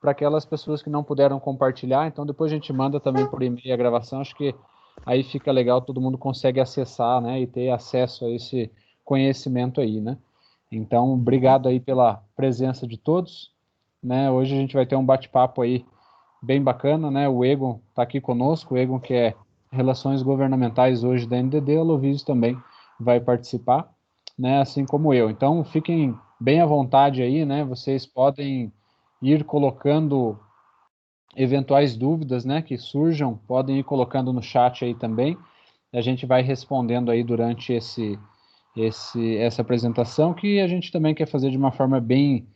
para aquelas pessoas que não puderam compartilhar. Então, depois a gente manda também por e-mail a gravação. Acho que aí fica legal, todo mundo consegue acessar, né, e ter acesso a esse conhecimento aí, né? Então, obrigado aí pela presença de todos, né? Hoje a gente vai ter um bate-papo aí bem bacana, né? O Egon está aqui conosco, o Egon que é Relações Governamentais hoje da NDD, o Lovísio também vai participar, né? Assim como eu. Então, fiquem bem à vontade aí, né? Vocês podem ir colocando eventuais dúvidas, né, que surjam, podem ir colocando no chat aí também. A gente vai respondendo aí durante essa apresentação, que a gente também quer fazer de uma forma bem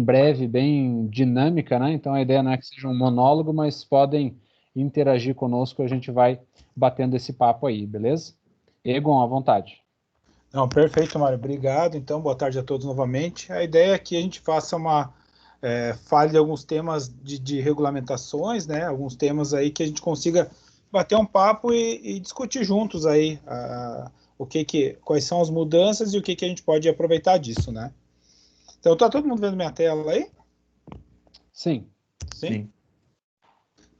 breve, bem dinâmica, né? Então a ideia não é que seja um monólogo, mas podem interagir conosco, a gente vai batendo esse papo aí, beleza? Egon, à vontade. Não, perfeito, Mário. Obrigado. Então, boa tarde a todos novamente. A ideia é que a gente faça fale de alguns temas de regulamentações, né? Alguns temas aí que a gente consiga bater um papo e discutir juntos aí quais são as mudanças e o que a gente pode aproveitar disso, né? Então, tá todo mundo vendo minha tela aí? Sim. Sim?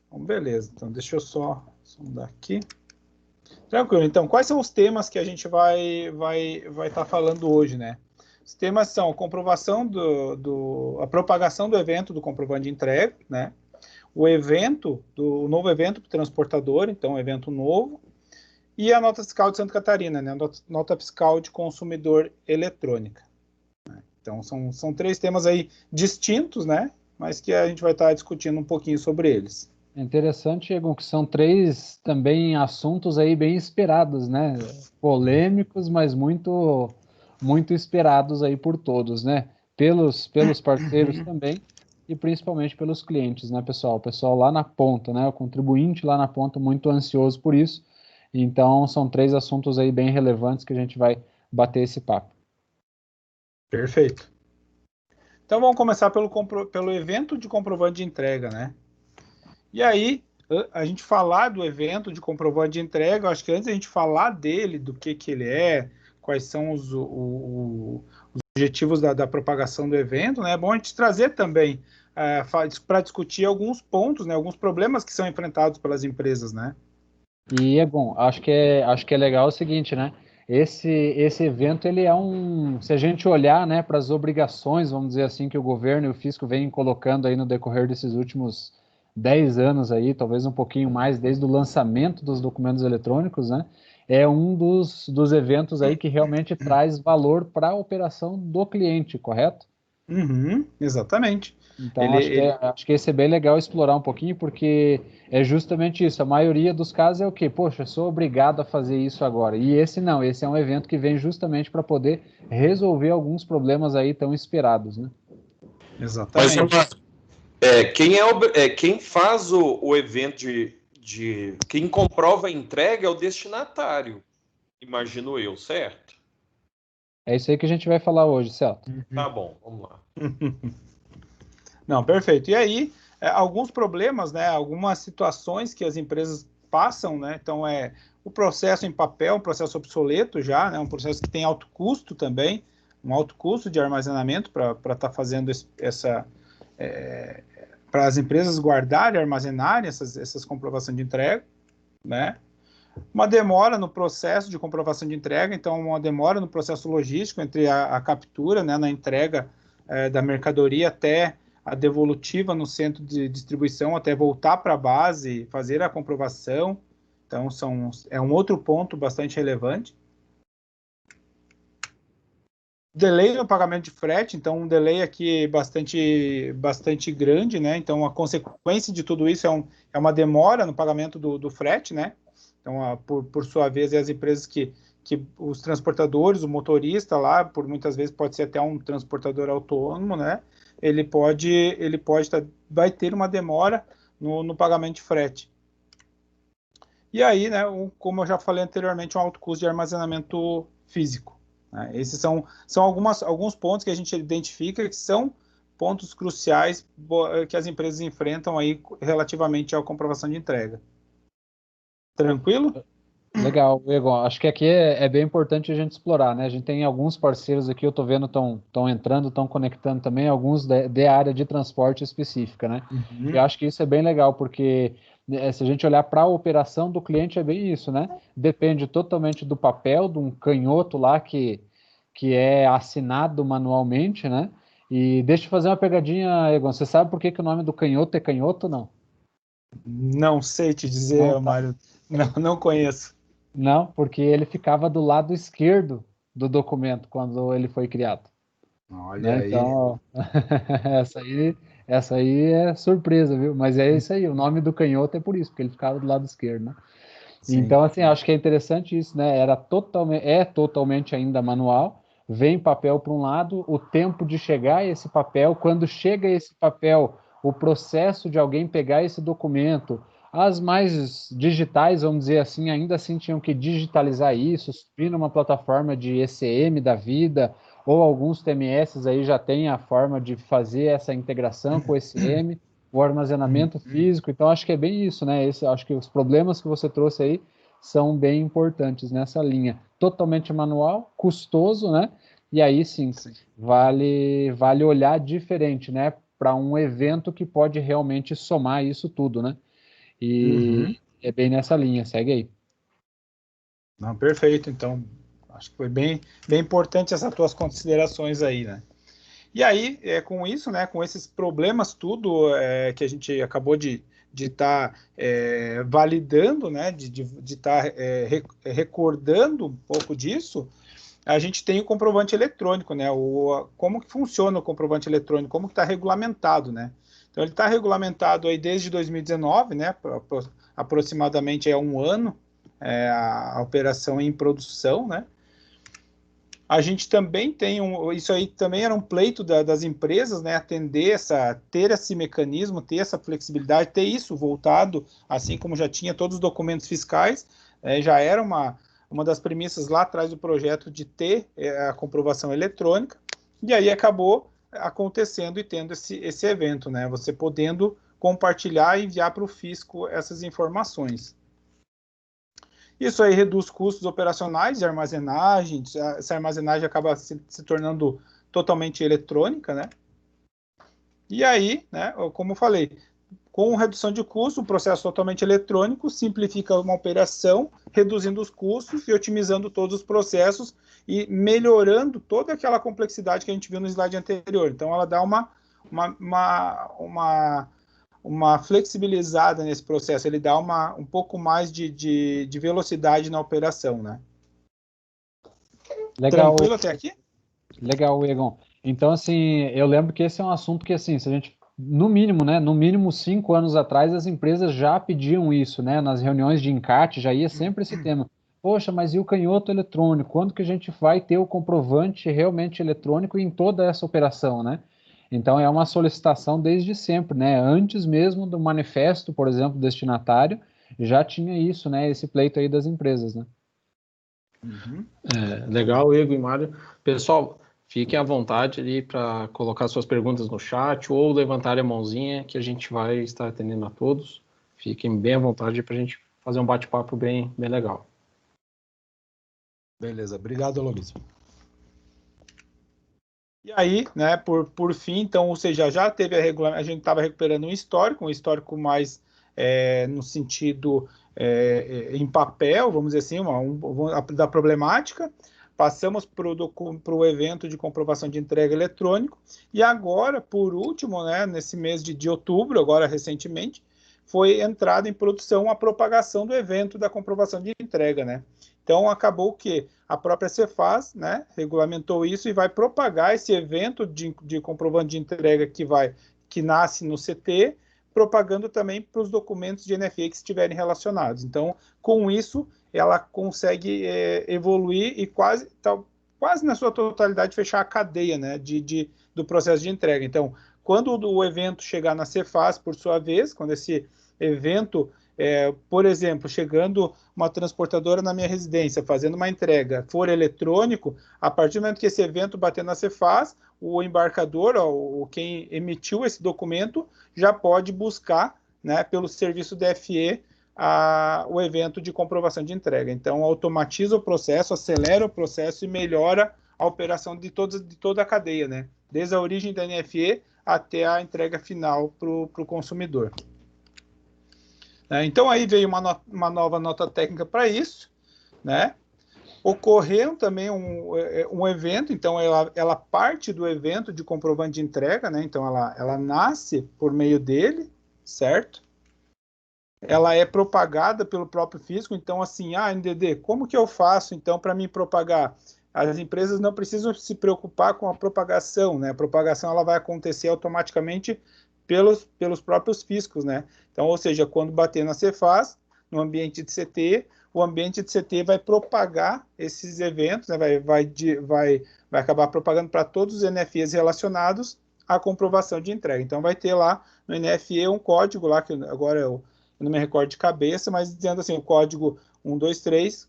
Então, beleza. Então, deixa eu só mudar aqui. Tranquilo. Então, quais são os temas que a gente vai estar falando hoje, né? Os temas são a propagação do evento do comprovante de entrega, né? O novo evento para o transportador, então, um evento novo, e a nota fiscal de Santa Catarina, né? Nota fiscal de consumidor eletrônica. Então, são três temas aí distintos, né? Mas que a gente vai estar discutindo um pouquinho sobre eles. É interessante, Egon, que são três também assuntos aí bem esperados, né? Polêmicos, mas muito esperados aí por todos, né? Pelos parceiros também e principalmente pelos clientes, né, pessoal? O pessoal lá na ponta, né? O contribuinte lá na ponta muito ansioso por isso. Então, são três assuntos aí bem relevantes que a gente vai bater esse papo. Perfeito. Então, vamos começar pelo evento de comprovante de entrega, né? E aí, a gente falar do evento de comprovante de entrega, eu acho que antes a gente falar dele, do que ele é, quais são os objetivos da propagação do evento, né? É bom a gente trazer também para discutir alguns pontos, né? Alguns problemas que são enfrentados pelas empresas, né? E é bom, acho que é legal o seguinte, né? Esse evento, ele é se a gente olhar, né, para as obrigações, vamos dizer assim, que o governo e o fisco vêm colocando aí no decorrer desses últimos 10 anos aí, talvez um pouquinho mais, desde o lançamento dos documentos eletrônicos, né? É um dos eventos aí que realmente traz valor para a operação do cliente, correto? Uhum, exatamente. Então, acho que esse é bem legal explorar um pouquinho, porque é justamente isso. A maioria dos casos é o quê? Poxa, sou obrigado a fazer isso agora. E esse não, esse é um evento que vem justamente para poder resolver alguns problemas aí tão esperados, né? Exatamente. Quem faz o evento quem comprova a entrega é o destinatário, imagino eu, certo? É isso aí que a gente vai falar hoje, Celto. Tá bom, vamos lá. Não, perfeito. E aí, alguns problemas, né? Algumas situações que as empresas passam, né? Então, o processo em papel, um processo obsoleto já, né? Um processo que tem alto custo também, um alto custo de armazenamento para estar fazendo para as empresas guardarem e armazenarem essas comprovações de entrega, né? Uma demora no processo de comprovação de entrega, então uma demora no processo logístico entre a captura, né, na entrega da mercadoria até a devolutiva no centro de distribuição, até voltar para a base, fazer a comprovação. Então, é um outro ponto bastante relevante. Delay no pagamento de frete, então um delay aqui bastante grande, né? Então, a consequência de tudo isso é uma demora no pagamento do frete, né? Então, por sua vez, as empresas que os transportadores, o motorista lá, por muitas vezes pode ser até um transportador autônomo, né? Vai ter uma demora no pagamento de frete. E aí, né, como eu já falei anteriormente, um alto custo de armazenamento físico. Né? Esses são alguns pontos que a gente identifica que são pontos cruciais que as empresas enfrentam aí relativamente à comprovação de entrega. Tranquilo? Legal, Egon. Acho que aqui é bem importante a gente explorar, né? A gente tem alguns parceiros aqui, eu estou vendo, estão entrando, estão conectando também, alguns de área de transporte específica, né? E eu Uhum. acho que isso é bem legal, porque se a gente olhar para a operação do cliente, é bem isso, né? Depende totalmente do papel, de um canhoto lá que é assinado manualmente, né? E deixa eu fazer uma pegadinha, Egon. Você sabe por que que o nome do canhoto é canhoto, não? Não sei te Não, dizer, tá. Mário. Não, não conheço. Não, porque ele ficava do lado esquerdo do documento quando ele foi criado, Olha né? aí. Então, essa aí é surpresa, viu? Mas é isso aí, o nome do canhoto é por isso, porque ele ficava do lado esquerdo, né? Sim. Então, assim, acho que é interessante isso, né? É totalmente ainda manual, vem papel para um lado, o tempo de chegar esse papel, quando chega esse papel, o processo de alguém pegar esse documento, as mais digitais, vamos dizer assim, ainda assim tinham que digitalizar isso, subir numa plataforma de ECM da vida, ou alguns TMS aí já tem a forma de fazer essa integração com o ECM, o armazenamento físico, então acho que é bem isso, né? Acho que os problemas que você trouxe aí são bem importantes nessa linha. Totalmente manual, custoso, né? E aí sim, Sim. vale olhar diferente, né? Para um evento que pode realmente somar isso tudo, né? Uhum. E é bem nessa linha, segue aí. Não, perfeito. Então, acho que foi bem importante essas tuas considerações aí, né? E aí, com isso, né, com esses problemas tudo que a gente acabou de estar validando, né, de estar recordando um pouco disso, a gente tem o comprovante eletrônico, né, como que funciona o comprovante eletrônico, como que está regulamentado, né? Então, ele está regulamentado aí desde 2019, né, aproximadamente há um ano, a operação em produção, né? A gente também tem isso aí também era um pleito das empresas, né? Ter esse mecanismo, ter essa flexibilidade, ter isso voltado, assim como já tinha todos os documentos fiscais, já era uma das premissas lá atrás do projeto de ter a comprovação eletrônica, e aí acabou acontecendo e tendo esse evento, né? Você podendo compartilhar e enviar para o fisco essas informações. Isso aí reduz custos operacionais de armazenagem, essa armazenagem acaba se tornando totalmente eletrônica, né? E aí, né, como eu falei, com redução de custo, um processo totalmente eletrônico simplifica uma operação, reduzindo os custos e otimizando todos os processos e melhorando toda aquela complexidade que a gente viu no slide anterior. Então, ela dá uma flexibilizada nesse processo, ele dá um pouco mais de velocidade na operação, né? Legal, Tranquilo até aqui? legal, Egon. Então, assim, eu lembro que esse é um assunto que, assim, se a gente, no mínimo, né, no mínimo 5 anos atrás, as empresas já pediam isso, né, nas reuniões de encarte, já ia sempre esse tema. Poxa, mas e o canhoto eletrônico? Quando que a gente vai ter o comprovante realmente eletrônico em toda essa operação, né? Então, é uma solicitação desde sempre, né? Antes mesmo do manifesto, por exemplo, destinatário, já tinha isso, né, esse pleito aí das empresas, né? Uhum. Legal, Igor e Mário. Pessoal, fiquem à vontade ali para colocar suas perguntas no chat ou levantar a mãozinha que a gente vai estar atendendo a todos. Fiquem bem à vontade para a gente fazer um bate-papo bem legal. Beleza, obrigado, Luiz. E aí, né, por fim, então, ou seja, já teve a gente estava recuperando um histórico mais no sentido em papel, vamos dizer assim, da problemática. Passamos para o evento de comprovação de entrega eletrônico. E agora, por último, né, nesse mês de outubro, agora recentemente, foi entrada em produção a propagação do evento da comprovação de entrega, né? Então, acabou que a própria Cefaz, né, regulamentou isso e vai propagar esse evento de comprovante de entrega que nasce no CT, propagando também para os documentos de NFA que estiverem relacionados. Então, com isso, ela consegue evoluir e quase na sua totalidade fechar a cadeia, né, do processo de entrega. Então, quando o evento chegar na Cefaz, por sua vez, quando esse evento, por exemplo, chegando uma transportadora na minha residência, fazendo uma entrega, for eletrônico, a partir do momento que esse evento bater na Cefaz, o embarcador, ou quem emitiu esse documento, já pode buscar, né, pelo serviço DFE, o evento de comprovação de entrega. Então, automatiza o processo, acelera o processo e melhora a operação de toda a cadeia, né? Desde a origem da NFE até a entrega final para o consumidor. Então, aí veio uma nova nota técnica para isso, né? Ocorreu também um evento, então ela parte do evento de comprovante de entrega, né? Então, ela nasce por meio dele, certo? Ela é propagada pelo próprio físico, então assim, NDD, como que eu faço então para me propagar? As empresas não precisam se preocupar com a propagação, né? A propagação ela vai acontecer automaticamente pelos próprios físicos, né? Então, ou seja, quando bater na Cefaz, no ambiente de CT, o ambiente de CT vai propagar esses eventos, né? vai acabar propagando para todos os NFEs relacionados à comprovação de entrega. Então, vai ter lá no NFE um código lá, que agora eu não me recordo de cabeça, mas dizendo assim, o código 123,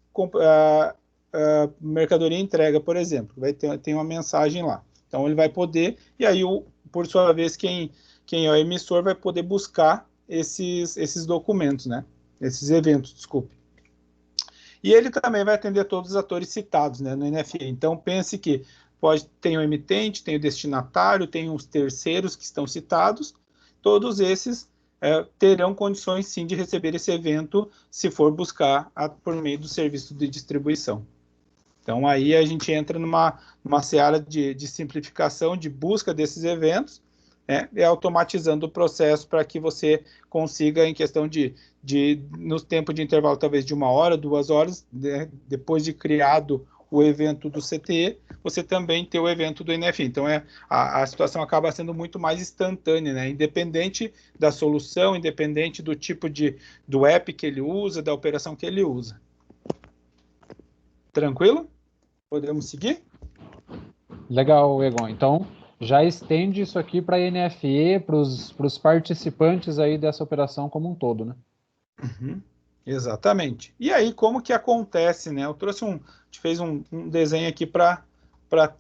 mercadoria entrega, por exemplo, tem uma mensagem lá. Então, ele vai poder, e aí, por sua vez, quem é o emissor vai poder buscar esses documentos, né? Esses eventos, desculpe. E ele também vai atender todos os atores citados, né, no NFE. Então, pense que tem o emitente, tem o destinatário, tem os terceiros que estão citados, todos esses terão condições, sim, de receber esse evento se for buscar por meio do serviço de distribuição. Então, aí a gente entra numa seara de simplificação, de busca desses eventos, né, e automatizando o processo para que você consiga, em questão no tempo de intervalo, talvez de 1 hora, 2 horas, né, depois de criado o evento do CTE, você também ter o evento do NFE. Então, a situação acaba sendo muito mais instantânea, né? Independente da solução, independente do tipo do app que ele usa, da operação que ele usa. Tranquilo? Podemos seguir? Legal, Egon. Então, já estende isso aqui para a NFE, para os participantes aí dessa operação como um todo, né? Uhum. Exatamente. E aí, como que acontece, né? Eu trouxe a gente fez um desenho aqui para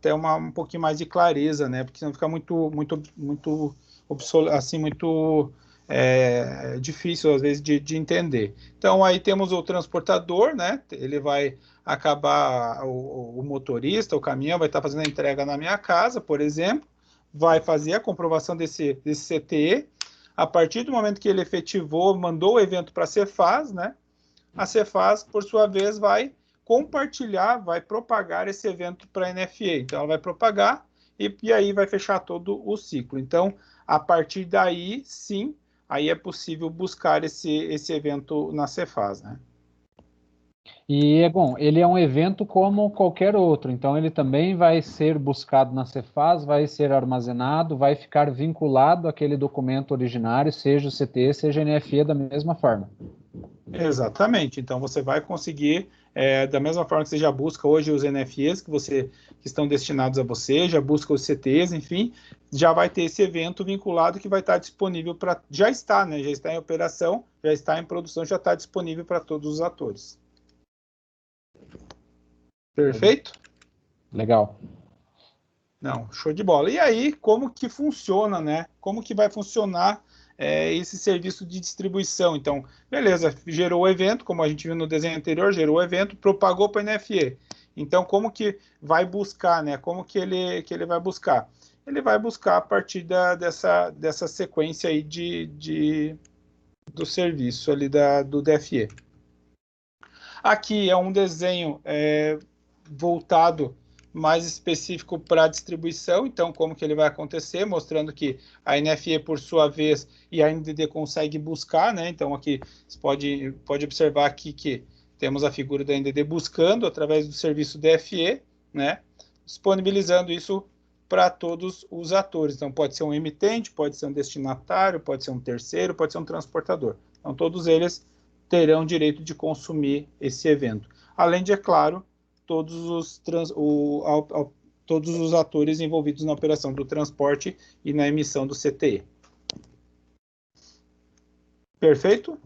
ter um pouquinho mais de clareza, né? Porque senão fica muito assim, muito difícil, às vezes, de entender. Então, aí temos o transportador, né? Ele vai acabar, o motorista, o caminhão vai estar fazendo a entrega na minha casa, por exemplo, vai fazer a comprovação desse CTE. A partir do momento que ele efetivou, mandou o evento para a Cefaz, né? A Cefaz, por sua vez, vai compartilhar, vai propagar esse evento para a NFE. Então, ela vai propagar e aí vai fechar todo o ciclo. Então, a partir daí, sim, aí é possível buscar esse evento na Cefaz, né? E, bom, ele é um evento como qualquer outro, então ele também vai ser buscado na Cefaz, vai ser armazenado, vai ficar vinculado àquele documento originário, seja o CT, seja a NFE, da mesma forma. Exatamente. Então, você vai conseguir, da mesma forma que você já busca hoje os NFEs que estão destinados a você, já busca os CTs, enfim, já vai ter esse evento vinculado que vai estar disponível para... Já está, né? Já está em operação, já está em produção, já está disponível para todos os atores. Perfeito? Legal. Não, show de bola. E aí, como que funciona, né? Como que vai funcionar esse serviço de distribuição? Então, beleza, gerou o evento, como a gente viu no desenho anterior, gerou o evento, propagou para a NFE. Então, como que vai buscar, né? Como que ele vai buscar? Ele vai buscar a partir dessa sequência aí do serviço ali do DFE. Aqui é um desenho voltado mais específico para a distribuição, então como que ele vai acontecer, mostrando que a NFE, por sua vez, e a NDD consegue buscar, né? Então aqui você pode observar aqui que temos a figura da NDD buscando através do serviço DFE, né? Disponibilizando isso para todos os atores. Então pode ser um emitente, pode ser um destinatário, pode ser um terceiro, pode ser um transportador. Então todos eles terão direito de consumir esse evento. Além de, é claro, todos os atores envolvidos na operação do transporte e na emissão do CTE. Perfeito?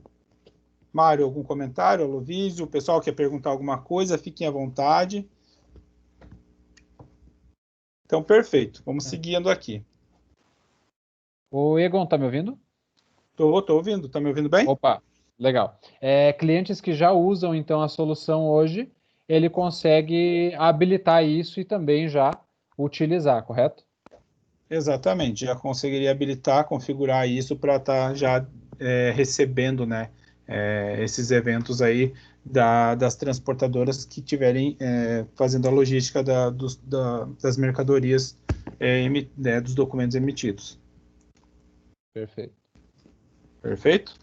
Mário, algum comentário? Alovísio, o pessoal quer perguntar alguma coisa? Fiquem à vontade. Então, perfeito. Vamos seguindo aqui. O Egon, tá me ouvindo? Tô ouvindo. Tá me ouvindo bem? Opa, Legal. Clientes que já usam, então, a solução hoje, ele consegue habilitar isso e também já utilizar, correto? Exatamente, já conseguiria habilitar, configurar isso para estar já recebendo, né, esses eventos aí das transportadoras que estiverem fazendo a logística das mercadorias, dos documentos emitidos. Perfeito. Perfeito?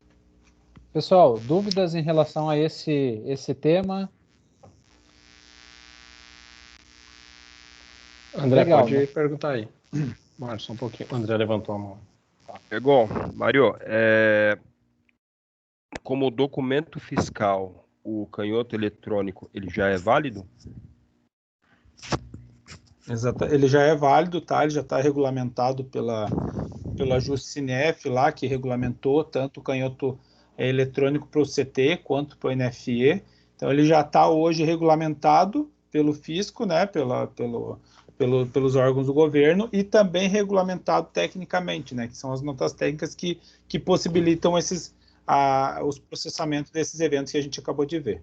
Pessoal, dúvidas em relação a esse tema? André, Legal, pode né? perguntar aí. Márcio, só um pouquinho. O André levantou a mão. Bom, Mário, como documento fiscal, o canhoto eletrônico, ele já é válido? Exato, ele já é válido, tá? Ele já está regulamentado pela Juscinef lá, que regulamentou tanto o canhoto eletrônico para o CT quanto para o NFE. Então, ele já está hoje regulamentado pelo fisco, né? Pelos órgãos do governo e também regulamentado tecnicamente, né? Que são as notas técnicas que possibilitam os processamentos desses eventos que a gente acabou de ver.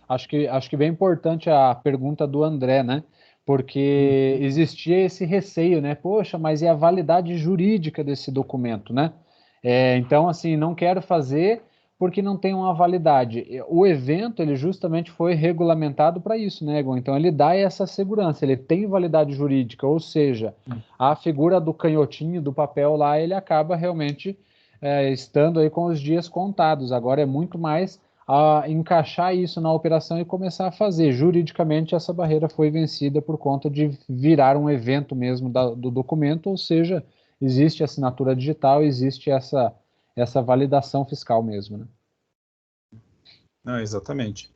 Acho que bem importante a pergunta do André, né? Porque existia esse receio, né? Poxa, mas e a validade jurídica desse documento, né? Então, assim, não quero fazer porque não tem uma validade. O evento, ele justamente foi regulamentado para isso, né, Egon? Então, ele dá essa segurança, ele tem validade jurídica, ou seja, a figura do canhotinho, do papel lá, ele acaba realmente estando aí com os dias contados. Agora é muito mais a encaixar isso na operação e começar a fazer. Juridicamente, essa barreira foi vencida por conta de virar um evento mesmo do documento, ou seja, existe assinatura digital, existe essa validação fiscal mesmo, né? Não, exatamente.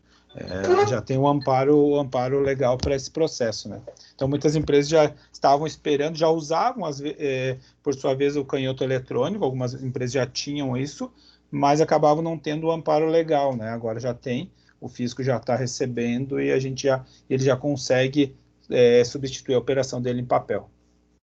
Já tem um amparo legal para esse processo, né? Então, muitas empresas já estavam esperando, já usavam, por sua vez, o canhoto eletrônico, algumas empresas já tinham isso, mas acabavam não tendo o amparo legal, né? Agora já tem, o fisco já está recebendo e ele já consegue substituir a operação dele em papel.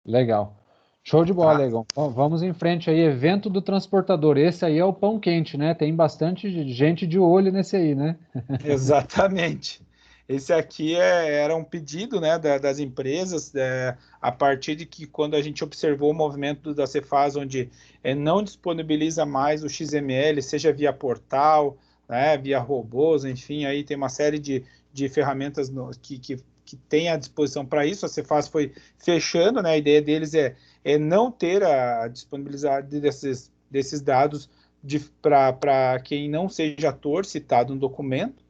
Legal. Show de bola, Tá? Egon. Bom, vamos em frente aí, evento do transportador. Esse aí é o pão quente, né? Tem bastante gente de olho nesse aí, né? Exatamente. Esse aqui era um pedido, né, das empresas, a partir de que quando a gente observou o movimento da Cefaz, onde não disponibiliza mais o XML, seja via portal, né, via robôs, enfim, aí tem uma série de ferramentas que tem à disposição para isso. A Cefaz foi fechando, né, a ideia deles é não ter a disponibilidade desses dados para quem não seja ator citado no documento.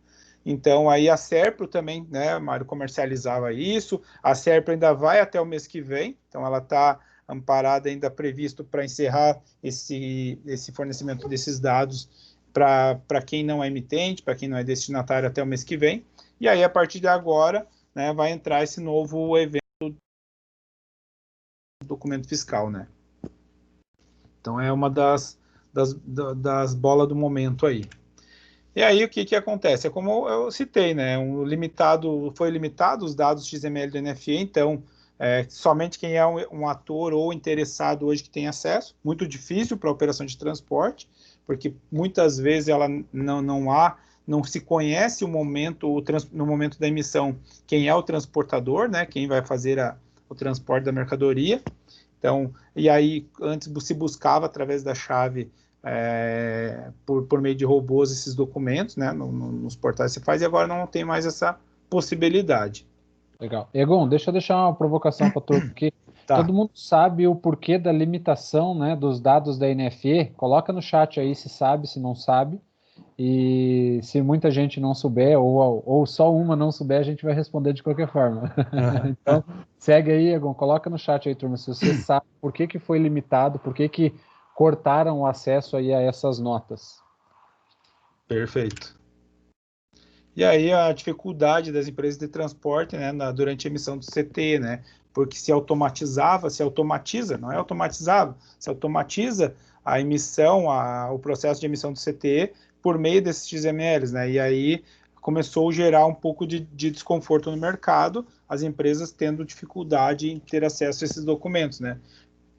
Então, aí a Serpro também, né, Mário, comercializava isso. A Serpro ainda vai até o mês que vem, então ela está amparada, ainda previsto para encerrar esse fornecimento desses dados para quem não é emitente, para quem não é destinatário até o mês que vem. E aí, a partir de agora, né, vai entrar esse novo evento do documento fiscal, né? Então, é uma das bolas do momento aí. E aí o que acontece? É como eu citei, né? Foi limitado os dados XML do NFE, então somente quem é um ator ou interessado hoje que tem acesso. Muito difícil para a operação de transporte, porque muitas vezes ela não se conhece no momento da emissão quem é o transportador, né? Quem vai fazer o transporte da mercadoria. Então, e aí antes se buscava através da chave por meio de robôs esses documentos, né, nos portais que você faz, e agora não tem mais essa possibilidade. Legal. Egon, deixa eu deixar uma provocação para tu, porque Tá. todo mundo sabe o porquê da limitação, né, dos dados da NFE. Coloca no chat aí se sabe, se não sabe. E se muita gente não souber, ou só uma não souber, a gente vai responder de qualquer forma. Então, segue aí, Egon, coloca no chat aí, turma, se você sabe por que foi limitado, por que cortaram o acesso aí a essas notas. Perfeito. E aí a dificuldade das empresas de transporte, né, durante a emissão do CT, né, porque se automatiza, não é automatizado, se automatiza a emissão, o processo de emissão do CT por meio desses XMLs, né, e aí começou a gerar um pouco de desconforto no mercado, as empresas tendo dificuldade em ter acesso a esses documentos, né.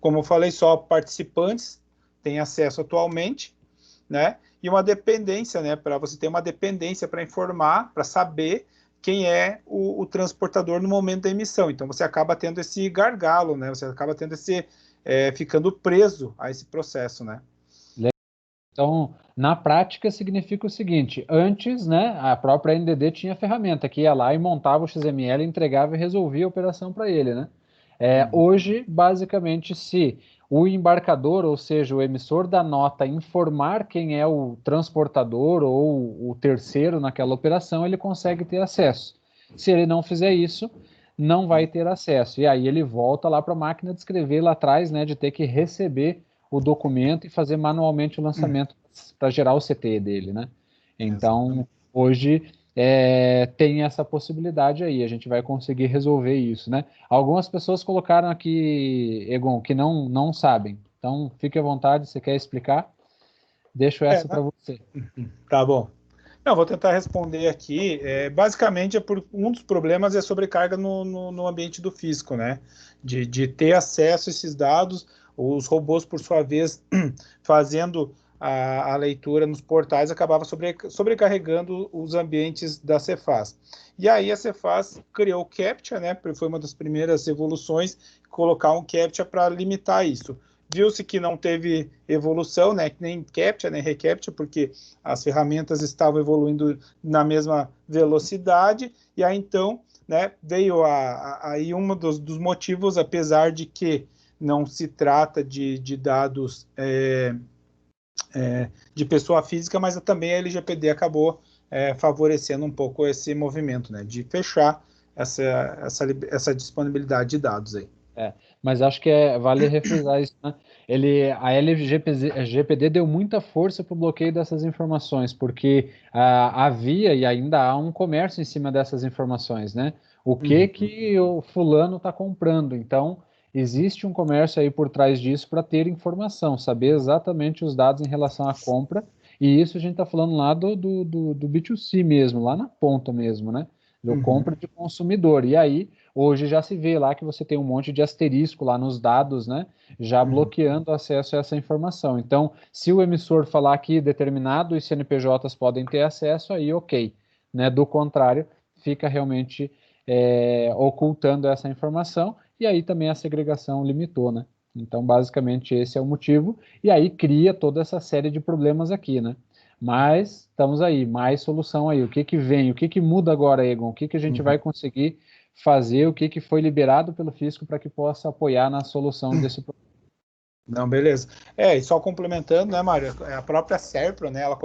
Como eu falei, só participantes têm acesso atualmente, né? E uma dependência, né? Para você ter uma dependência para informar, para saber quem é o transportador no momento da emissão. Então você acaba tendo esse gargalo, né? Você acaba tendo ficando preso a esse processo, né? Então, na prática, significa o seguinte: antes, né, a própria NDD tinha ferramenta que ia lá e montava o XML, entregava e resolvia a operação para ele, né? Hoje, basicamente, se o embarcador, ou seja, o emissor da nota, informar quem é o transportador ou o terceiro naquela operação, ele consegue ter acesso. Se ele não fizer isso, não vai ter acesso. E aí ele volta lá para a máquina de escrever lá atrás, né, de ter que receber o documento e fazer manualmente o lançamento para gerar o CT dele, né? Então, hoje tem essa possibilidade aí, a gente vai conseguir resolver isso, né? Algumas pessoas colocaram aqui, Egon, que não sabem. Então, fique à vontade, você quer explicar? Deixo essa para você. Tá bom. Não, vou tentar responder aqui. Basicamente, um dos problemas é a sobrecarga no ambiente do fisco, né? De ter acesso a esses dados, os robôs, por sua vez, fazendo a leitura nos portais, acabava sobrecarregando os ambientes da Cefaz. E aí a Cefaz criou o CAPTCHA, né? Foi uma das primeiras evoluções, colocar um CAPTCHA para limitar isso. Viu-se que não teve evolução, né? Nem CAPTCHA, nem reCAPTCHA, porque as ferramentas estavam evoluindo na mesma velocidade, e aí então, né, veio aí um dos motivos, apesar de que não se trata de dados de pessoa física, mas também a LGPD acabou favorecendo um pouco esse movimento, né, de fechar essa disponibilidade de dados aí. Mas acho que vale refrisar isso, né? A LGPD deu muita força para o bloqueio dessas informações, porque havia e ainda há um comércio em cima dessas informações, né? O que o fulano está comprando. Então, existe um comércio aí por trás disso para ter informação, saber exatamente os dados em relação à compra, e isso a gente está falando lá do B2C mesmo, lá na ponta mesmo, né? Do compra de consumidor. E aí, hoje já se vê lá que você tem um monte de asterisco lá nos dados, né? Já bloqueando o acesso a essa informação. Então, se o emissor falar que determinados CNPJs podem ter acesso, aí ok. Né? Do contrário, fica realmente ocultando essa informação, e aí também a segregação limitou, né? Então, basicamente, esse é o motivo, e aí cria toda essa série de problemas aqui, né? Mas estamos aí, mais solução aí. O que vem? O que muda agora, Egon? O que a gente vai conseguir fazer? O que foi liberado pelo fisco para que possa apoiar na solução desse problema? Não, beleza. E só complementando, né, Mário? A própria Serpro, né, ela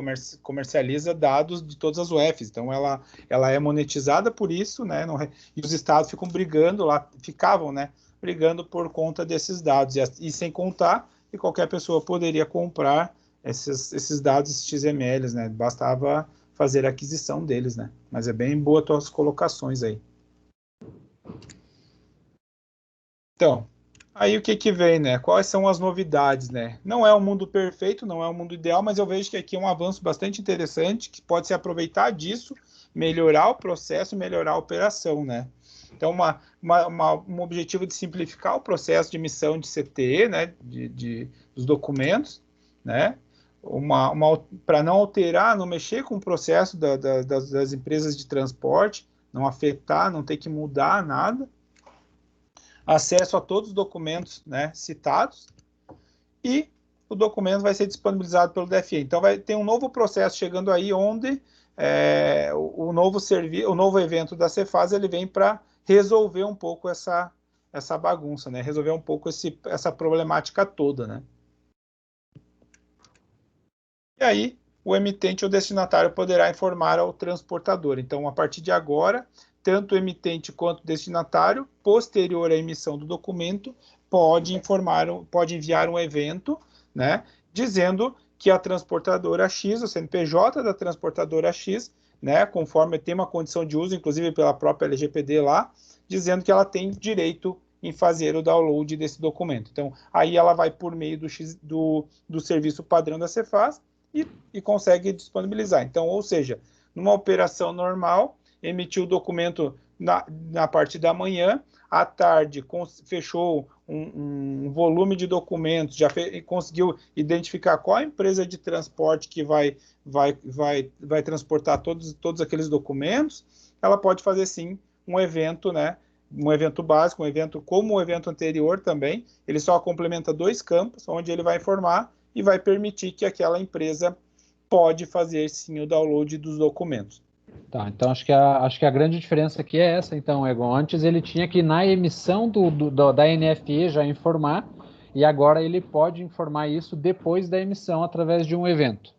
comercializa dados de todas as UFs, então ela é monetizada por isso, né, e os estados ficavam, né, brigando por conta desses dados, e sem contar que qualquer pessoa poderia comprar esses dados, esses XMLs, né, bastava fazer a aquisição deles, né, mas é bem boa as tuas colocações aí. Então, aí o que vem, né? Quais são as novidades, né? Não é um mundo perfeito, não é um mundo ideal, mas eu vejo que aqui é um avanço bastante interessante, que pode se aproveitar disso, melhorar o processo, melhorar a operação, né? Então, um objetivo de simplificar o processo de emissão de CTE, né? Dos documentos, né? Para não alterar, não mexer com o processo das empresas de transporte, não afetar, não ter que mudar nada. Acesso a todos os documentos, né, citados, e o documento vai ser disponibilizado pelo DFE. Então, vai ter um novo processo chegando aí, onde o novo evento da Cefaz, ele vem para resolver um pouco essa bagunça, né, resolver um pouco essa problemática toda, né. E aí, o emitente ou destinatário poderá informar ao transportador. Então, a partir de agora, tanto o emitente quanto o destinatário, posterior à emissão do documento, pode enviar um evento, né, dizendo que a transportadora X, o CNPJ da transportadora X, né, conforme tem uma condição de uso, inclusive pela própria LGPD lá, dizendo que ela tem direito em fazer o download desse documento. Então, aí ela vai por meio do serviço padrão da Cefaz e consegue disponibilizar. Então, ou seja, numa operação normal, emitiu o documento na parte da manhã, à tarde fechou um volume de documentos, já conseguiu identificar qual a empresa de transporte que vai transportar todos aqueles documentos, ela pode fazer sim um evento, né? Um evento básico, um evento como o evento anterior também, ele só complementa 2 campos, onde ele vai informar e vai permitir que aquela empresa pode fazer sim o download dos documentos. Tá, então acho que a grande diferença aqui é essa, então, Egon. Antes ele tinha que, na emissão da NFE, já informar, e agora ele pode informar isso depois da emissão, através de um evento.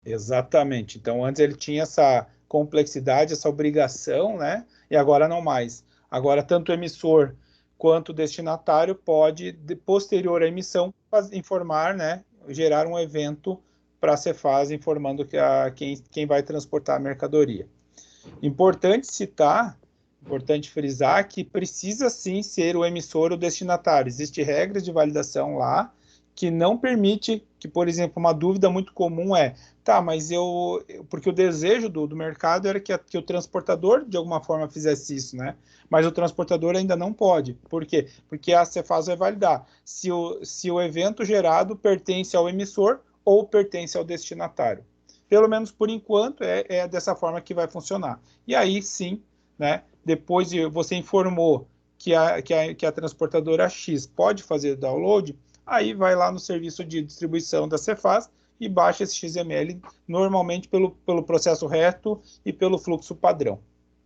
Exatamente. Então, antes ele tinha essa complexidade, essa obrigação, né? E agora não mais. Agora, tanto o emissor quanto o destinatário pode, posterior à emissão, informar, né? Gerar um evento para a Cefaz, informando quem vai transportar a mercadoria. Importante citar, importante frisar que precisa sim ser o emissor ou o destinatário. Existem regras de validação lá que não permite que, por exemplo, uma dúvida muito comum é, tá, mas porque o desejo do mercado era que o transportador de alguma forma fizesse isso, né? Mas o transportador ainda não pode. Por quê? Porque a Cefaz vai validar se o evento gerado pertence ao emissor ou pertence ao destinatário. Pelo menos por enquanto é dessa forma que vai funcionar. E aí sim, né? Depois você informou que a transportadora X pode fazer download, aí vai lá no serviço de distribuição da Cefaz e baixa esse XML normalmente pelo processo reto e pelo fluxo padrão.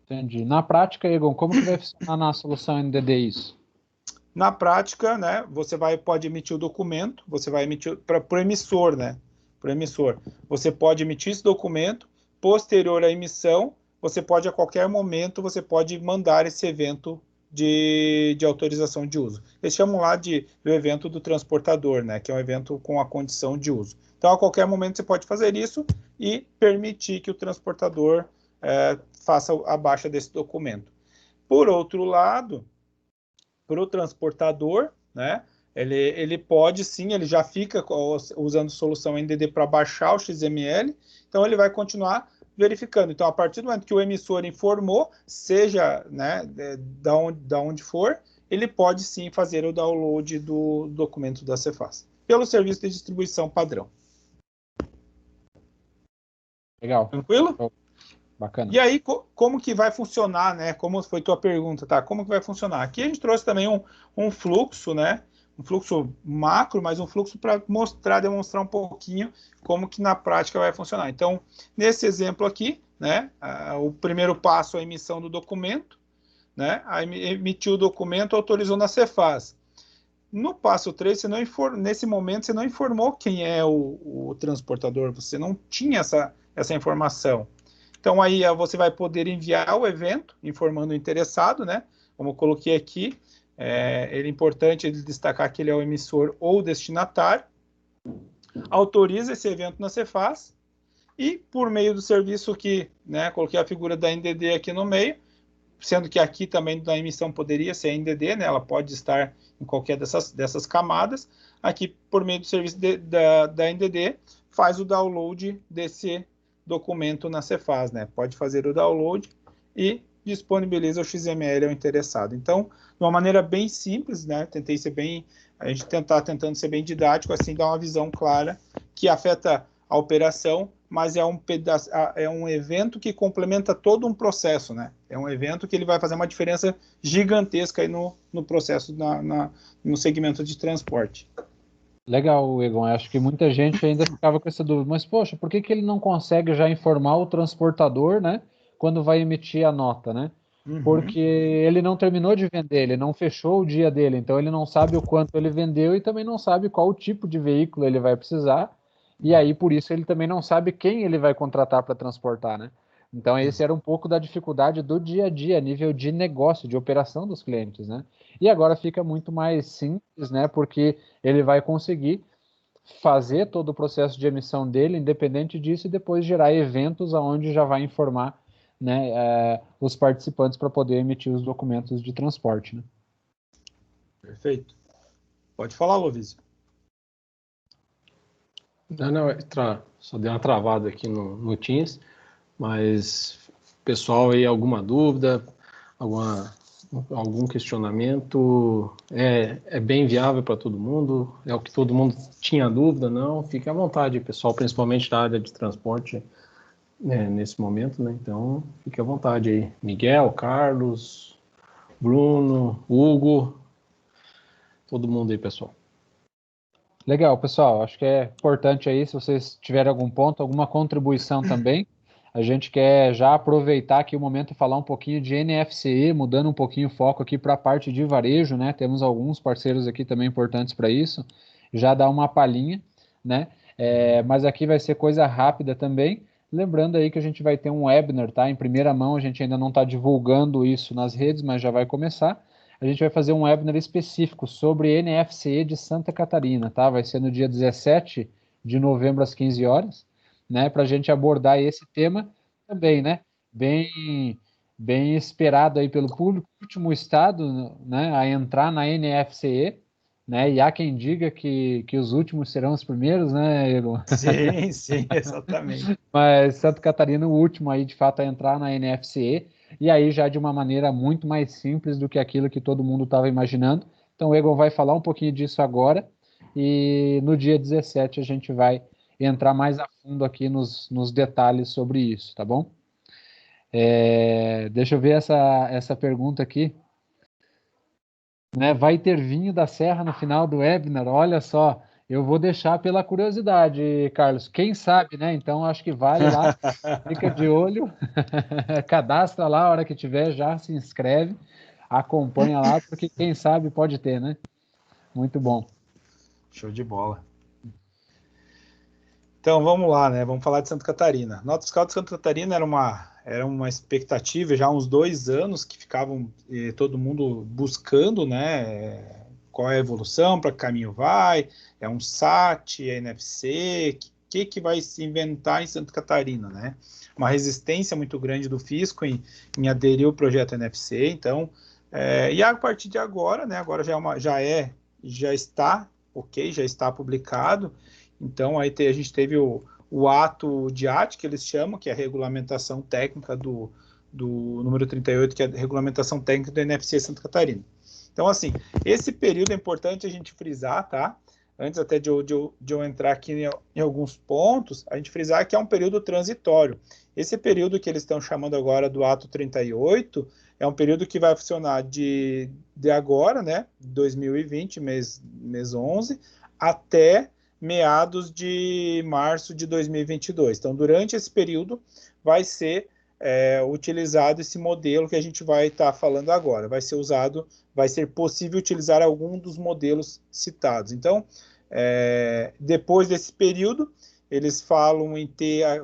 Entendi. Na prática, Egon, como que vai funcionar na solução NDD isso? Na prática, né, você pode emitir o documento, você vai emitir para o emissor, né? Para o emissor. Você pode emitir esse documento, posterior à emissão, você pode, a qualquer momento, você pode mandar esse evento de autorização de uso. Eles chamam lá do evento do transportador, né, que é um evento com a condição de uso. Então, a qualquer momento, você pode fazer isso e permitir que o transportador faça a baixa desse documento. Por outro lado, para o transportador, né, ele pode sim, ele já fica usando solução NDD para baixar o XML, então ele vai continuar verificando. Então, a partir do momento que o emissor informou, seja, né, da onde for, ele pode sim fazer o download do documento da Cefaz, pelo serviço de distribuição padrão. Legal. Tranquilo? Bacana. E aí, como que vai funcionar, né? Como foi tua pergunta, tá? Como que vai funcionar? Aqui a gente trouxe também um fluxo, né? Um fluxo macro, mas um fluxo para demonstrar um pouquinho como que na prática vai funcionar. Então, nesse exemplo aqui, né? O primeiro passo é a emissão do documento, né? Aí emitiu o documento, autorizou na Cefaz. No passo 3, nesse momento, você não informou quem é o transportador, você não tinha essa informação. Então, aí você vai poder enviar o evento, informando o interessado, né? Como eu coloquei aqui, é importante destacar que ele é o emissor ou o destinatário, autoriza esse evento na Cefaz e, por meio do serviço que, né, coloquei a figura da NDD aqui no meio, sendo que aqui também da emissão poderia ser a NDD, né? Ela pode estar em qualquer dessas camadas. Aqui, por meio do serviço da NDD, faz o download desse documento na Cefaz, né? Pode fazer o download e disponibiliza o XML ao interessado. Então, de uma maneira bem simples, né? A gente tentando ser bem didático, assim, dar uma visão clara que afeta a operação, mas é um evento que complementa todo um processo, né? É um evento que ele vai fazer uma diferença gigantesca aí no processo, no segmento de transporte. Legal, Egon. Acho que muita gente ainda ficava com essa dúvida. Mas, poxa, por que ele não consegue já informar o transportador, né? Quando vai emitir a nota, né? Porque ele não terminou de vender, ele não fechou o dia dele, então ele não sabe o quanto ele vendeu e também não sabe qual tipo de veículo ele vai precisar. E aí, por isso, ele também não sabe quem ele vai contratar para transportar, né? Então, esse era um pouco da dificuldade do dia a dia, a nível de negócio, de operação dos clientes, né? E agora fica muito mais simples, né? Porque ele vai conseguir fazer todo o processo de emissão dele, independente disso, e depois gerar eventos onde já vai informar, né, os participantes para poder emitir os documentos de transporte, né? Perfeito. Pode falar, Lovísio. Não, só deu uma travada aqui no Teams, mas pessoal aí, alguma dúvida, algum questionamento, é bem viável para todo mundo, é o que todo mundo tinha dúvida, não, fique à vontade, pessoal, principalmente da área de transporte, nesse momento, né? Então, fique à vontade aí. Miguel, Carlos, Bruno, Hugo, todo mundo aí, pessoal. Legal, pessoal. Acho que é importante aí, se vocês tiverem algum ponto, alguma contribuição também. A gente quer já aproveitar aqui o momento e falar um pouquinho de NFCE, mudando um pouquinho o foco aqui para a parte de varejo, né? Temos alguns parceiros aqui também importantes para isso. Já dá uma palhinha, né? Mas aqui vai ser coisa rápida também. Lembrando aí que a gente vai ter um webinar, tá? Em primeira mão, a gente ainda não está divulgando isso nas redes, mas já vai começar. A gente vai fazer um webinar específico sobre NFCE de Santa Catarina, tá? Vai ser no dia 17 de novembro às 15 horas, né? Para a gente abordar esse tema também, né? Bem esperado aí pelo público, último estado, né, a entrar na NFCE, né? E há quem diga que os últimos serão os primeiros, né, Egon? Sim, exatamente. Mas Santa Catarina, o último aí, de fato, a entrar na NFCE, e aí já de uma maneira muito mais simples do que aquilo que todo mundo estava imaginando. Então o Egon vai falar um pouquinho disso agora, e no dia 17 a gente vai entrar mais a fundo aqui nos detalhes sobre isso, tá bom? Deixa eu ver essa pergunta aqui. Né, vai ter vinho da Serra no final do webinar? Olha só, eu vou deixar pela curiosidade, Carlos. Quem sabe, né? Então acho que vale lá. Fica de olho, cadastra lá a hora que tiver, já se inscreve, acompanha lá, porque quem sabe pode ter, né? Muito bom. Show de bola. Então vamos lá, né? Vamos falar de Santa Catarina. Nota fiscal de Santa Catarina era uma expectativa já há uns 2 anos que ficavam todo mundo buscando, né? Qual é a evolução, para que caminho vai, é um SAT, é NFC, que vai se inventar em Santa Catarina, né? Uma resistência muito grande do fisco em aderir ao projeto NFC, então, e a partir de agora, né? Agora já está ok, já está publicado. Então, aí a gente teve o ato de AT, que eles chamam, que é a regulamentação técnica do número 38, que é a regulamentação técnica do NFC Santa Catarina. Então, assim, esse período é importante a gente frisar, tá? Antes até de eu entrar aqui em alguns pontos, a gente frisar que é um período transitório. Esse período que eles estão chamando agora do ato 38 é um período que vai funcionar de agora, né, 2020, mês 11, até meados de março de 2022. Então, durante esse período, vai ser utilizado esse modelo que a gente vai estar falando agora. Vai ser possível utilizar algum dos modelos citados. Então, depois desse período, eles falam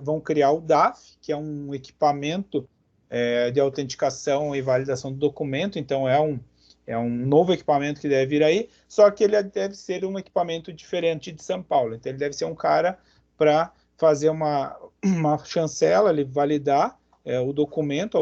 vão criar o DAF, que é um equipamento de autenticação e validação do documento. Então, é um novo equipamento que deve vir aí, só que ele deve ser um equipamento diferente de São Paulo. Então, ele deve ser um cara para fazer uma chancela, ele validar o documento,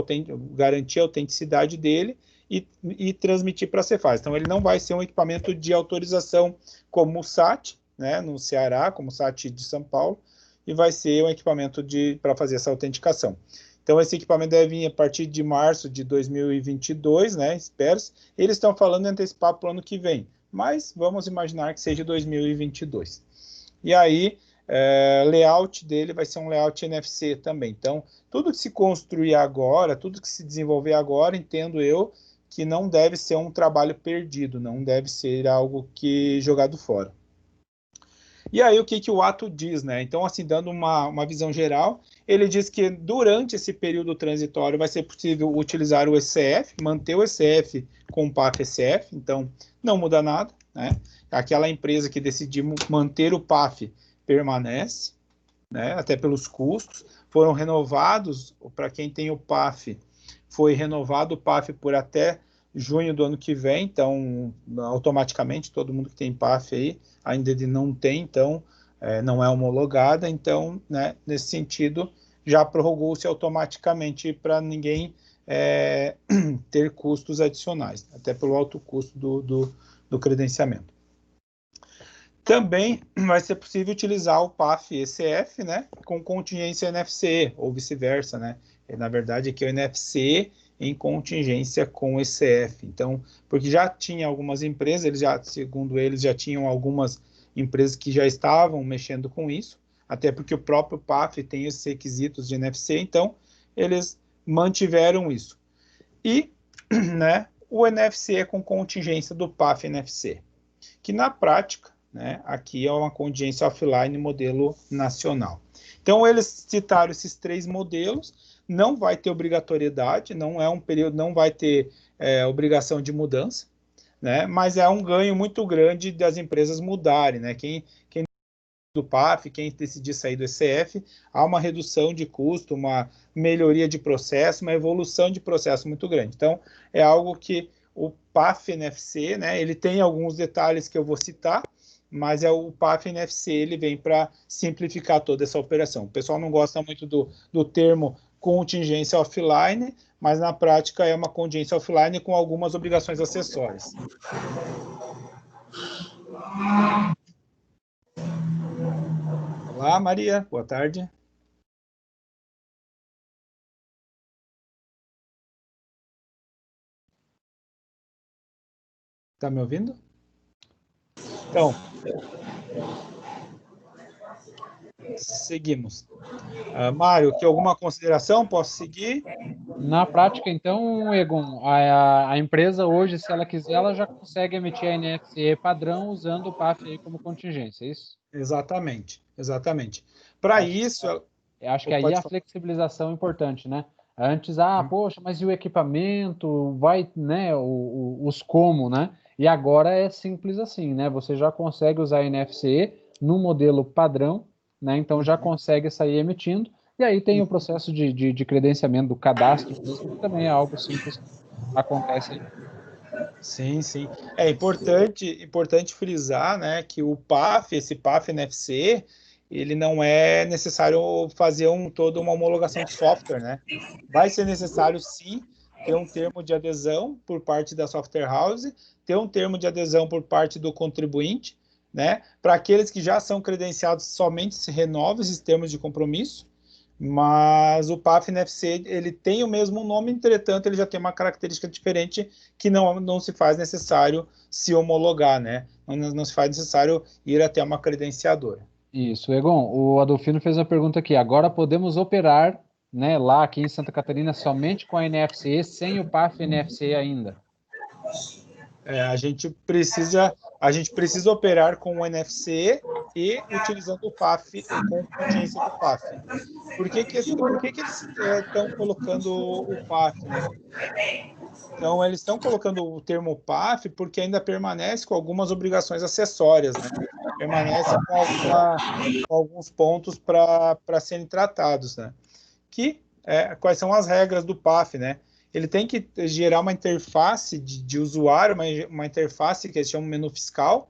garantir a autenticidade dele e transmitir para a Cefaz. Então, ele não vai ser um equipamento de autorização como o SAT, né, no Ceará, como o SAT de São Paulo, e vai ser um equipamento para fazer essa autenticação. Então, esse equipamento deve vir a partir de março de 2022, né? Espero-se. Eles estão falando em antecipar para o ano que vem, mas vamos imaginar que seja 2022. E aí, layout dele vai ser um layout NFC também. Então, tudo que se construir agora, tudo que se desenvolver agora, entendo eu, que não deve ser um trabalho perdido, não deve ser algo jogado fora. E aí, o que o ato diz, né? Então, assim, dando uma visão geral, ele diz que durante esse período transitório vai ser possível utilizar o ECF, manter o ECF com o PAF ECF, então não muda nada, né? Aquela empresa que decidir manter o PAF permanece, né? Até pelos custos. Foram renovados, para quem tem o PAF, foi renovado o PAF por até junho do ano que vem, então automaticamente todo mundo que tem PAF aí, ainda ele não tem, então não é homologada, então, né, nesse sentido, já prorrogou-se automaticamente para ninguém ter custos adicionais, até pelo alto custo do credenciamento. Também vai ser possível utilizar o PAF ECF, né, com contingência NFC, ou vice-versa, né? Na verdade, aqui o NFC em contingência com o ECF. Então, porque já tinha algumas empresas, segundo eles, já tinham algumas empresas que já estavam mexendo com isso, até porque o próprio PAF tem esses requisitos de NFC, então eles mantiveram isso. E, né, o NFC com contingência do PAF NFC, que na prática, né, aqui é uma contingência offline modelo nacional. Então, eles citaram esses 3 modelos, não vai ter obrigatoriedade, não é um período, não vai ter obrigação de mudança, né, mas é um ganho muito grande das empresas mudarem, né, quem do PAF, quem decidir sair do ECF, há uma redução de custo, uma melhoria de processo, uma evolução de processo muito grande. Então, é algo que o PAF NFC, né, ele tem alguns detalhes que eu vou citar, mas o PAF NFC ele vem para simplificar toda essa operação. O pessoal não gosta muito do termo contingência offline, mas na prática é uma contingência offline com algumas obrigações acessórias. Olá, Maria, boa tarde. Está me ouvindo? Então, seguimos. Mário, que alguma consideração? Posso seguir? Na prática, então, Egon, a empresa hoje, se ela quiser, ela já consegue emitir a NFC padrão usando o PAF aí como contingência, é isso? Exatamente, exatamente. Para isso... Eu acho que aí a flexibilização é importante, né? Antes, poxa, mas e o equipamento? Vai, né? Os como, né? E agora é simples assim, né? Você já consegue usar NFC no modelo padrão, né? Então já consegue sair emitindo. E aí tem o processo de credenciamento do cadastro, que também é algo simples que acontece aí. Sim, sim. É importante frisar, né, que o PAF, esse PAF NFC, ele não é necessário fazer toda uma homologação de software, né? Vai ser necessário, sim, ter um termo de adesão por parte da software house, ter um termo de adesão por parte do contribuinte, né? Para aqueles que já são credenciados, somente se renova esses termos de compromisso, mas o PAF NFC ele tem o mesmo nome, entretanto, ele já tem uma característica diferente que não se faz necessário se homologar, né? Não se faz necessário ir até uma credenciadora. Isso, Egon, o Adolfino fez uma pergunta aqui. Agora podemos operar, né, lá aqui em Santa Catarina somente com a NFC, sem o PAF NFC ainda? A gente precisa operar com o NFC e utilizando o PAF, com contingência do PAF. Por que eles estão colocando o PAF, né? Então, eles estão colocando o termo PAF porque ainda permanece com algumas obrigações acessórias, né? Permanece com alguns pontos para serem tratados, né? Quais são as regras do PAF, né? Ele tem que gerar uma interface de usuário, uma interface que eles chamam de menu fiscal.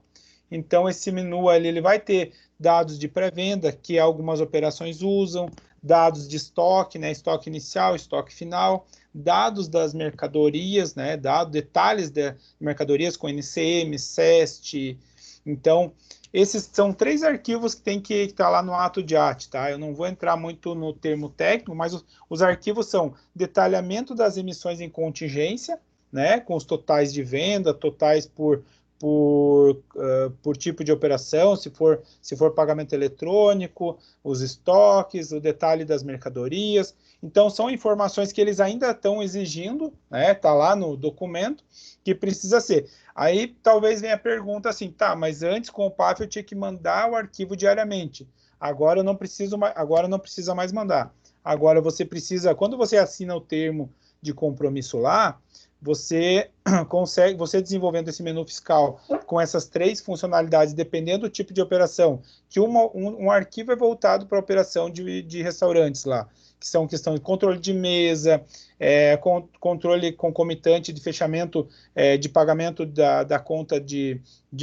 Então, esse menu ali, ele vai ter dados de pré-venda, que algumas operações usam, dados de estoque, né? Estoque inicial, estoque final, dados das mercadorias, né? Detalhes de mercadorias com NCM, CEST. Então, esses são 3 arquivos que tem que estar lá no ato de arte, tá? Eu não vou entrar muito no termo técnico, mas os arquivos são detalhamento das emissões em contingência, né? Com os totais de venda, totais por tipo de operação, se for pagamento eletrônico, os estoques, o detalhe das mercadorias. Então, são informações que eles ainda estão exigindo, né? Tá lá no documento, que precisa ser. Aí, talvez venha a pergunta assim, tá, mas antes com o PAF eu tinha que mandar o arquivo diariamente. Agora eu não preciso mais, agora não precisa mais mandar. Agora você precisa, quando você assina o termo de compromisso lá, você consegue, você desenvolvendo esse menu fiscal com essas 3 funcionalidades, dependendo do tipo de operação, que um arquivo é voltado para a operação de restaurantes lá, que são questão de controle de mesa, controle concomitante de fechamento de pagamento da conta de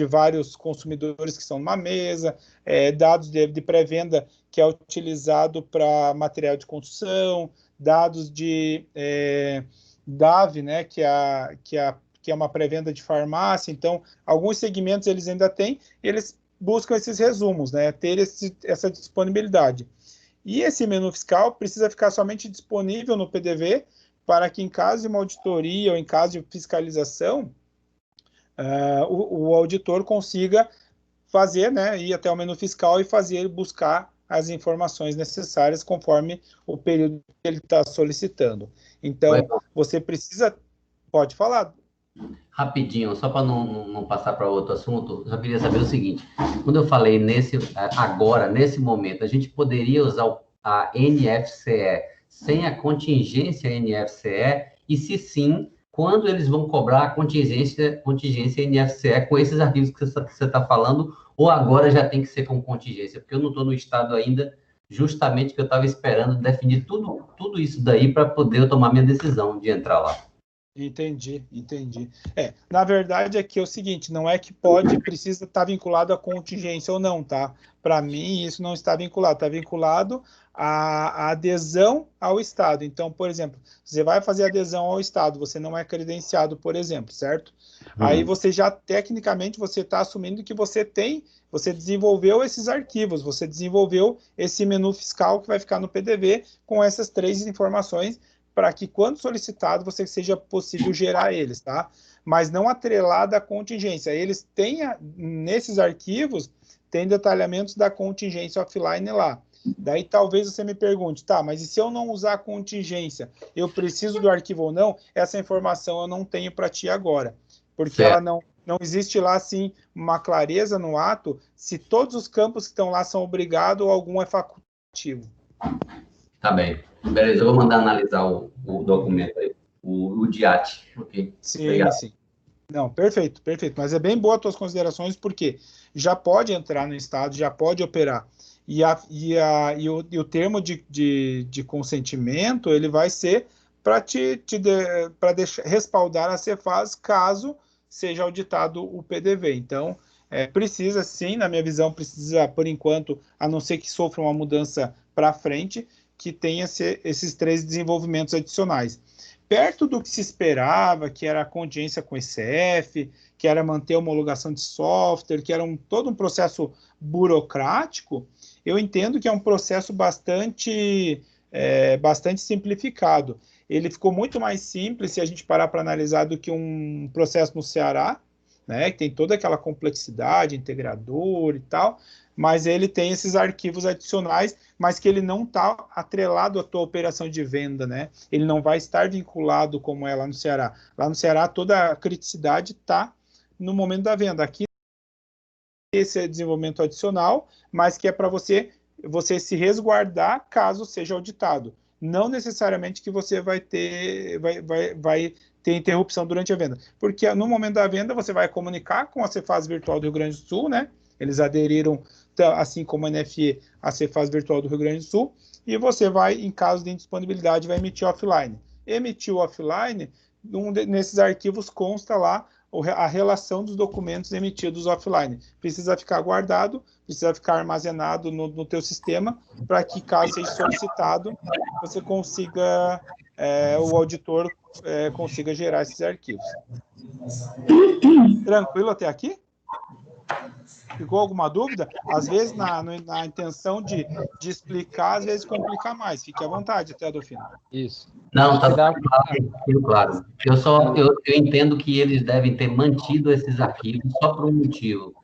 vários consumidores que estão numa mesa, dados de pré-venda que é utilizado para material de construção, dados de DAV, né, que é uma pré-venda de farmácia. Então, alguns segmentos eles ainda têm, eles buscam esses resumos, né, ter essa disponibilidade. E esse menu fiscal precisa ficar somente disponível no PDV para que em caso de uma auditoria ou em caso de fiscalização, o auditor consiga fazer, né, ir até o menu fiscal e buscar as informações necessárias conforme o período que ele está solicitando. Então, você precisa... Pode falar. Rapidinho, só para não passar para outro assunto, eu só queria saber o seguinte: quando eu falei agora, nesse momento, a gente poderia usar a NFCE sem a contingência NFCE? E se sim, quando eles vão cobrar a contingência NFCE com esses arquivos que você está falando, ou agora já tem que ser com contingência? Porque eu não estou no estado ainda, justamente que eu estava esperando definir tudo isso daí para poder eu tomar minha decisão de entrar lá. Entendi. Na verdade, aqui é o seguinte, não é que precisa estar vinculado à contingência ou não, tá? Para mim, isso não está vinculado, está vinculado à adesão ao Estado. Então, por exemplo, você vai fazer adesão ao Estado, você não é credenciado, por exemplo, certo? Aí você já, tecnicamente, você está assumindo que você desenvolveu esses arquivos, você desenvolveu esse menu fiscal que vai ficar no PDV com essas 3 informações, para que, quando solicitado, você seja possível gerar eles, tá? Mas não atrelada à contingência. Eles têm, nesses arquivos, tem detalhamentos da contingência offline lá. Daí, talvez você me pergunte, tá, mas e se eu não usar a contingência, eu preciso do arquivo ou não? Essa informação eu não tenho para ti agora, porque ela não existe lá, assim, uma clareza no ato se todos os campos que estão lá são obrigados ou algum é facultativo. Tá bem. Beleza, eu vou mandar analisar o documento aí, o DIAT. Okay. Sim, obrigado. Sim. Não, perfeito. Mas é bem boa as tuas considerações, porque já pode entrar no Estado, já pode operar. E o termo de consentimento, ele vai ser para respaldar a Cefaz caso seja auditado o PDV. Então, precisa sim, na minha visão, por enquanto, a não ser que sofra uma mudança para frente, que tenha esses 3 desenvolvimentos adicionais. Perto do que se esperava, que era a contingência com ECF, que era manter a homologação de software, que era todo um processo burocrático, eu entendo que é um processo bastante simplificado. Ele ficou muito mais simples, se a gente parar para analisar, do que um processo no Ceará, né, que tem toda aquela complexidade, integrador e tal, mas ele tem esses arquivos adicionais, mas que ele não está atrelado à tua operação de venda, né? Ele não vai estar vinculado como é lá no Ceará. Lá no Ceará, toda a criticidade está no momento da venda. Aqui, esse é desenvolvimento adicional, mas que é para você se resguardar caso seja auditado. Não necessariamente que você vai ter interrupção durante a venda, porque no momento da venda você vai comunicar com a Cefaz Virtual do Rio Grande do Sul, né? Eles aderiram, assim como a NFE, a Cefaz Virtual do Rio Grande do Sul, e você vai, em caso de indisponibilidade, vai emitir offline. Emitiu offline, nesses arquivos consta lá a relação dos documentos emitidos offline. Precisa ficar guardado, precisa ficar armazenado no teu sistema, para que, caso seja solicitado, você consiga, o auditor consiga gerar esses arquivos. Tranquilo até aqui? Ficou alguma dúvida? Às vezes, na intenção de explicar, às vezes complica mais. Fique à vontade até do final. Isso. Não, está claro. Eu entendo que eles devem ter mantido esses arquivos só por um motivo.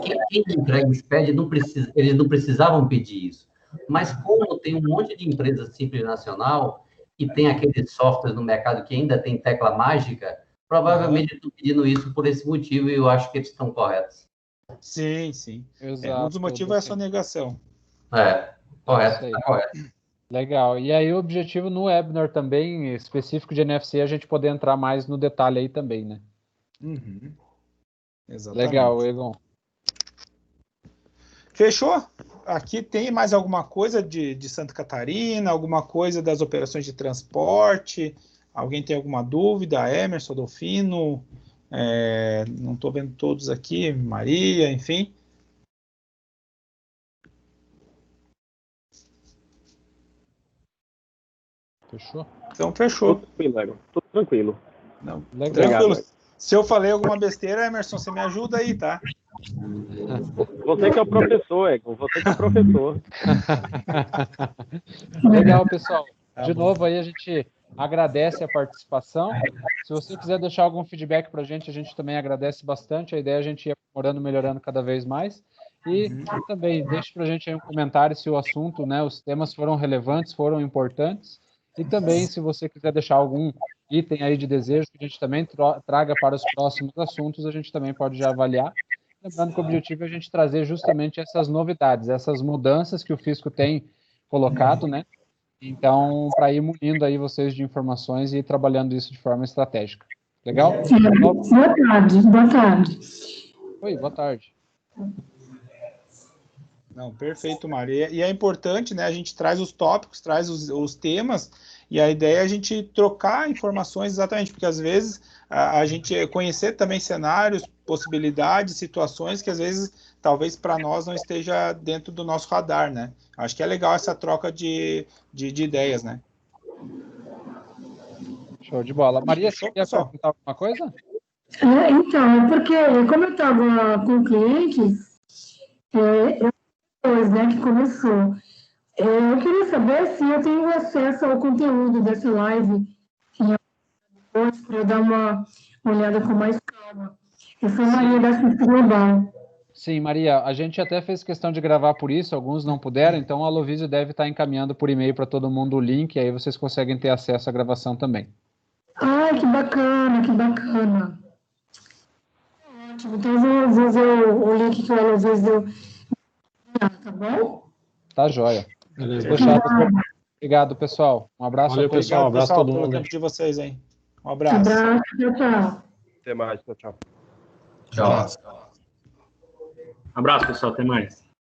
Quem entrega o SPED, eles não precisavam pedir isso. Mas como tem um monte de empresas Simples Nacional e tem aqueles softwares no mercado que ainda tem tecla mágica, provavelmente estão pedindo isso por esse motivo, e eu acho que eles estão corretos. Sim. Exato, um dos motivos é a sonegação. Correto, está correto. Legal. E aí o objetivo no webinar também, específico de NFC, a gente poder entrar mais no detalhe aí também, né? Exatamente. Legal, Egon. Fechou? Aqui tem mais alguma coisa de Santa Catarina, alguma coisa das operações de transporte? Alguém tem alguma dúvida? Emerson, Adolfino? Não estou vendo todos aqui, Maria, enfim. Fechou? Então, fechou. Tudo tranquilo, Egon. Tudo tranquilo. Não, legal. Tranquilo. Se eu falei alguma besteira, Emerson, você me ajuda aí, tá? Você que é o professor, Egon. Você que é o professor. Legal, pessoal. De novo, aí a gente agradece a participação. Se você quiser deixar algum feedback para a gente também agradece bastante. A ideia é a gente ir aprimorando, melhorando cada vez mais. E também deixe para a gente aí um comentário se o assunto, né, os temas foram relevantes, foram importantes. E também, se você quiser deixar algum item aí de desejo que a gente também traga para os próximos assuntos, a gente também pode já avaliar. Lembrando que o objetivo é a gente trazer justamente essas novidades, essas mudanças que o Fisco tem colocado, né? Então, para ir munindo aí vocês de informações e ir trabalhando isso de forma estratégica. Legal? Boa tarde, boa tarde. Oi, boa tarde. Não, perfeito, Mário. E é importante, né? A gente traz os tópicos, traz os temas, e a ideia é a gente trocar informações exatamente, porque às vezes a gente conhecer também cenários, possibilidades, situações que às vezes talvez para nós não esteja dentro do nosso radar, né? Acho que é legal essa troca de ideias, né? Show de bola. Maria, você quer perguntar alguma coisa? Então, porque como eu estava com o cliente, depois, né, que começou, eu queria saber se eu tenho acesso ao conteúdo dessa live depois, para eu dar uma olhada com mais calma. Eu sou Maria da Fisco Global. Sim, Maria, a gente até fez questão de gravar por isso, alguns não puderam, então a Lovísio deve estar encaminhando por e-mail para todo mundo o link, aí vocês conseguem ter acesso à gravação também. Ai, que bacana, que bacana. Ótimo, então eu vou ver o link que o Lovísio deu. Tá bom? Tá joia. Beleza. Fechado. Obrigado, pessoal. Um abraço. Valeu, pessoal. Um abraço a todo pelo mundo. tempo de vocês aí. Um abraço. Abraço, tchau. Até mais, tchau. Tchau. Abraço, pessoal. Até mais.